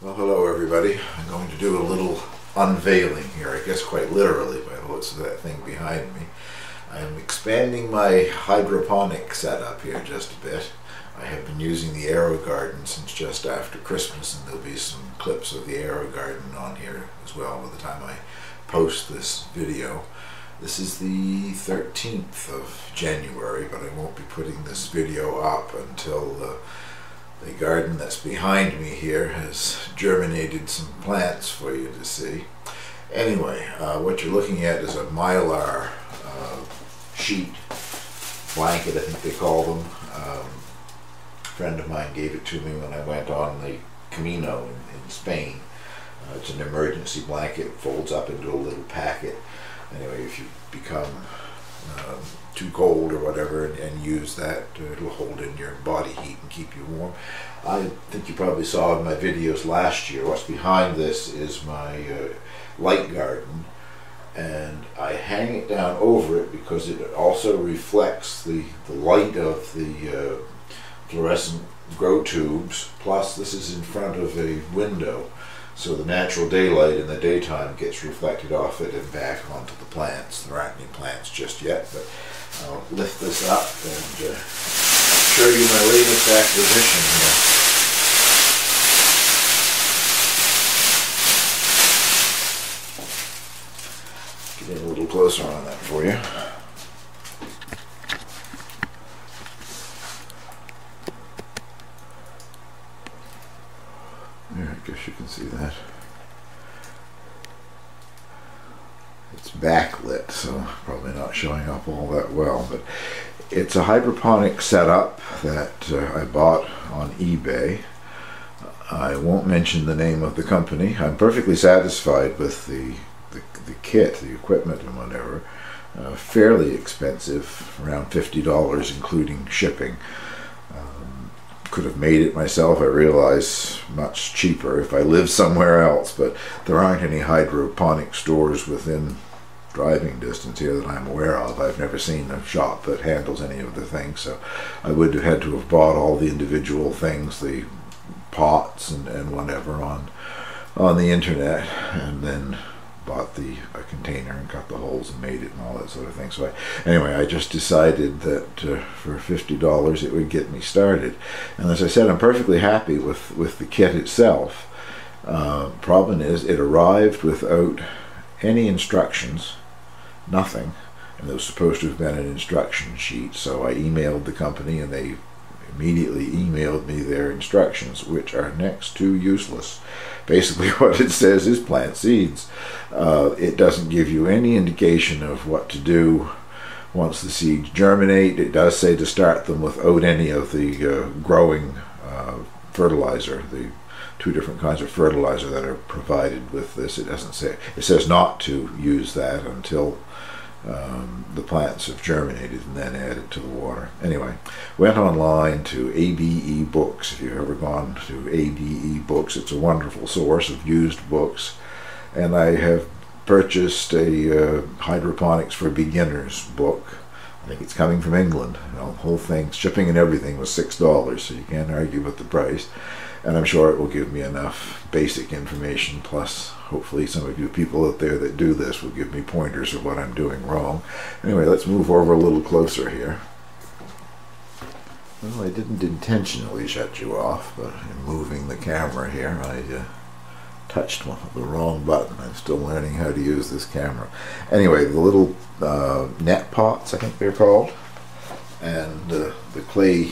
Well, hello everybody. I'm going to do a little unveiling here, I guess quite literally by the looks of that thing behind me. I'm expanding my hydroponic setup here just a bit. I have been using the Aerogarden since just after Christmas, and there'll be some clips of the Aerogarden on here as well by the time I post this video. This is the 13th of January, but I won't be putting this video up until the garden that's behind me here has germinated some plants for you to see. Anyway, what you're looking at is a mylar sheet blanket, I think they call them. A friend of mine gave it to me when I went on the Camino in Spain. It's an emergency blanket, it folds up into a little packet. Anyway, if you become too cold or whatever and use that, it'll hold in your body heat and keep you warm. I think you probably saw in my videos last year, what's behind this is my light garden, and I hang it down over it because it also reflects the light of the fluorescent grow tubes, plus this is in front of a window, so the natural daylight in the daytime gets reflected off it and back onto the plants. There aren't any plants just yet, but I'll lift this up and show you my latest acquisition here. Get in a little closer on that for you. There, I guess you can see that. It's backlit, so probably not showing up all that well, but it's a hydroponic setup that I bought on eBay. I won't mention the name of the company. I'm perfectly satisfied with the kit, the equipment and whatever. Fairly expensive, around $50 including shipping. Could have made it myself, I realize, much cheaper if I lived somewhere else, but there aren't any hydroponic stores within driving distance here that I'm aware of. I've never seen a shop that handles any of the things, so I would have had to have bought all the individual things, the pots and whatever on the internet, and then bought a container and cut the holes and made it and all that sort of thing. So anyway, I just decided that for $50 it would get me started. And as I said, I'm perfectly happy with the kit itself. Problem is, it arrived without any instructions, nothing, and there was supposed to have been an instruction sheet. So I emailed the company and they immediately emailed me their instructions, which are next to useless. Basically what it says is plant seeds. It doesn't give you any indication of what to do once the seeds germinate. It does say to start them without any of the growing fertilizer, the two different kinds of fertilizer that are provided with this. It doesn't say, it says not to use that until the plants have germinated and then add it to the water. Anyway, went online to ABE Books. If you've ever gone to ABE Books, it's a wonderful source of used books. And I have purchased a Hydroponics for Beginners book. I think it's coming from England. You know, the whole thing, shipping and everything, was $6, so you can't argue with the price. And I'm sure it will give me enough basic information, plus hopefully some of you people out there that do this will give me pointers of what I'm doing wrong. Anyway, let's move over a little closer here. Well, I didn't intentionally shut you off, but in moving the camera here, I touched the wrong button. I'm still learning how to use this camera. Anyway, the little net pots, I think they're called, and the clay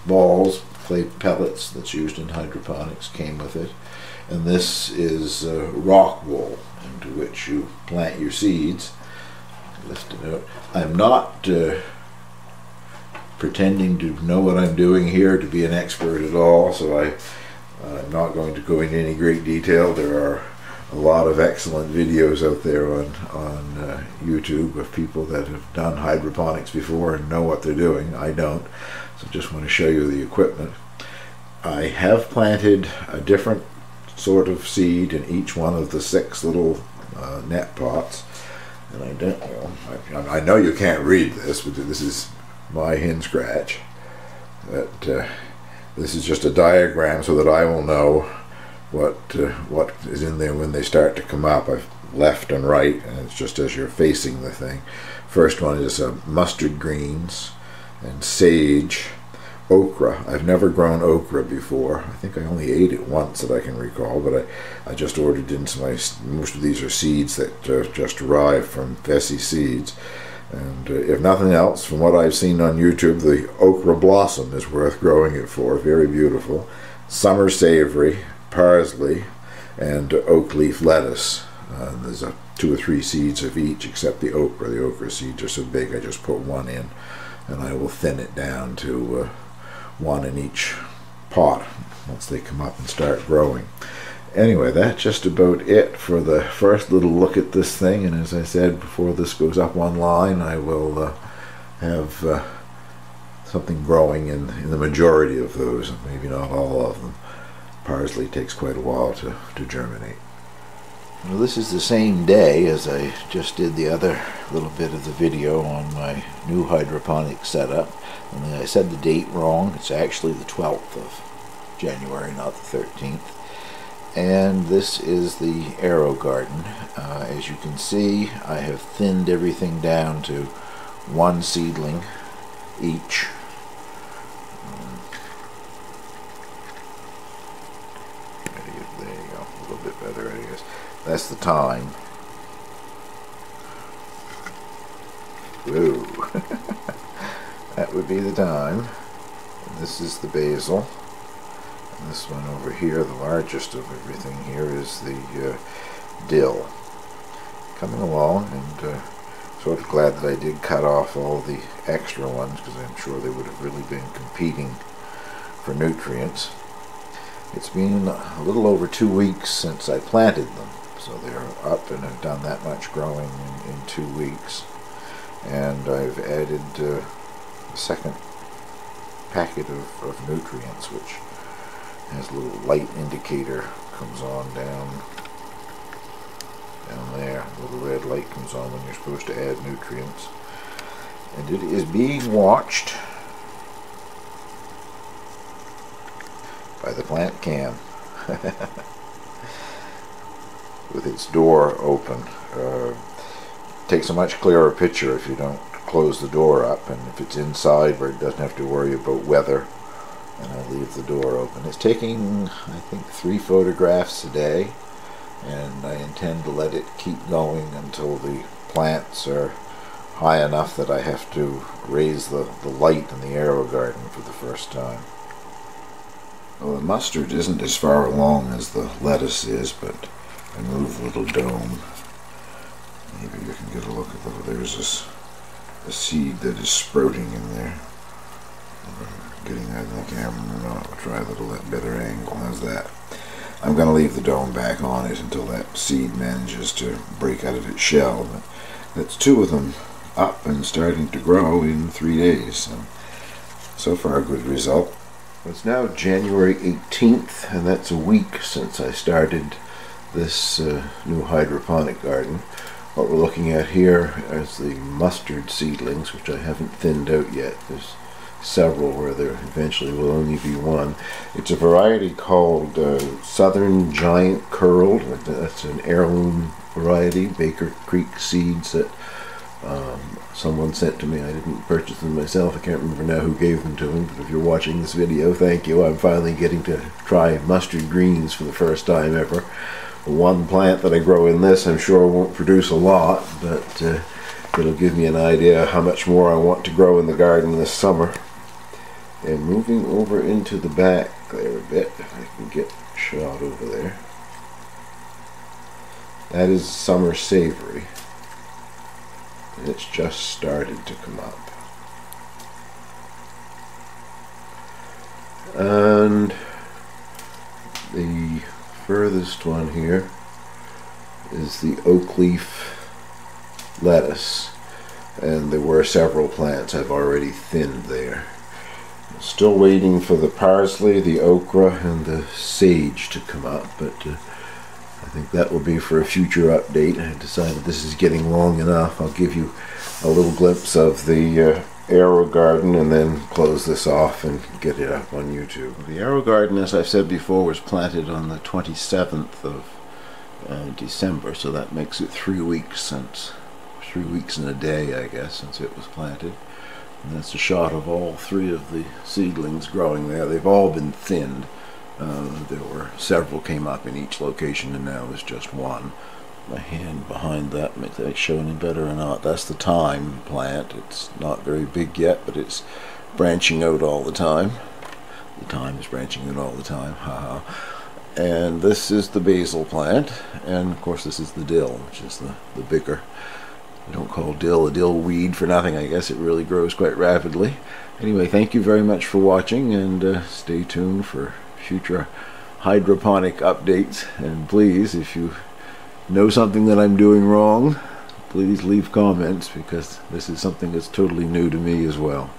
balls, clay pellets that's used in hydroponics came with it. And this is rock wool into which you plant your seeds. Lift it out. I'm not pretending to know what I'm doing here, to be an expert at all, so I'm not going to go into any great detail. There are a lot of excellent videos out there on YouTube of people that have done hydroponics before and know what they're doing. I don't, so just want to show you the equipment. I have planted a different sort of seed in each one of the 6 little net pots, and I don't know. I know you can't read this, but this is my hen scratch. But this is just a diagram so that I will know what is in there when they start to come up. I've left and right, and it's just as you're facing the thing. First one is mustard greens and sage, okra. I've never grown okra before. I think I only ate it once that I can recall, but I just ordered in some. Most of these are seeds that just arrived from Vessi Seeds. And if nothing else, from what I've seen on YouTube, the okra blossom is worth growing it for. Very beautiful. Summer savory, parsley, and oak leaf lettuce. There's 2 or 3 seeds of each, except the okra. The okra seeds are so big, I just put one in, and I will thin it down to 1 in each pot once they come up and start growing. Anyway, that's just about it for the first little look at this thing, and as I said, before this goes up online, I will have something growing in the majority of those, maybe not all of them. Parsley takes quite a while to germinate. Well, this is the same day as I just did the other little bit of the video on my new hydroponics setup. And I said the date wrong. It's actually the 12th of January, not the 13th. And this is the Aerogarden. As you can see, I have thinned everything down to 1 seedling each. There you go, a little bit better, I guess. That's the thyme. Whoa. That would be the thyme. And this is the basil. And this one over here, the largest of everything here, is the dill. Coming along, and sort of glad that I did cut off all the extra ones, because I'm sure they would have really been competing for nutrients. It's been a little over 2 weeks since I planted them, so they're up and have done that much growing in 2 weeks. And I've added a second packet of nutrients, which has a little light indicator comes on down there. A little red light comes on when you're supposed to add nutrients. And it is being watched by the plant cam with its door open. Takes a much clearer picture if you don't close the door up, and if it's inside where it doesn't have to worry about weather, and I leave the door open. It's taking, I think, 3 photographs a day, and I intend to let it keep going until the plants are high enough that I have to raise the light in the Aerogarden for the first time. Well, the mustard isn't as far along as the lettuce is, but I move the little dome. Maybe you can get a look at that. There's a seed that is sprouting in there. Getting that in the camera, no, I'll try a little better angle. How's that? I'm going to leave the dome back on it until that seed manages to break out of its shell. But that's 2 of them up and starting to grow in 3 days. So far, a good result. It's now January 18th, and that's a week since I started this new hydroponic garden. What we're looking at here is the mustard seedlings, which I haven't thinned out yet. There's several where there eventually will only be 1. It's a variety called Southern Giant Curled. That's an heirloom variety, Baker Creek seeds that someone sent to me. I didn't purchase them myself. I can't remember now who gave them to me, but if you're watching this video, thank you. I'm finally getting to try mustard greens for the first time ever. The 1 plant that I grow in this, I'm sure won't produce a lot, but it'll give me an idea how much more I want to grow in the garden this summer. And moving over into the back there a bit, if I can get a shot over there. That is summer savory. And it's just started to come up. And the furthest one here is the oak leaf lettuce. And there were several plants I've already thinned there. Still waiting for the parsley, the okra, and the sage to come up, but I think that will be for a future update. I decided this is getting long enough. I'll give you a little glimpse of the Aerogarden and then close this off and get it up on YouTube. The Aerogarden, as I've said before, was planted on the 27th of December, so that makes it 3 weeks since, 3 weeks and a day, I guess, since it was planted. And that's a shot of all 3 of the seedlings growing there. They've all been thinned. There were several came up in each location, and now there's just one. My hand behind that makes that show any better or not. That's the thyme plant. It's not very big yet, but it's branching out all the time. The thyme is branching out all the time. Haha. And this is the basil plant, and of course this is the dill, which is the bigger. I don't call dill a dill weed for nothing. I guess it really grows quite rapidly. Anyway, thank you very much for watching, and stay tuned for future hydroponic updates. And please, if you know something that I'm doing wrong, please leave comments, because this is something that's totally new to me as well.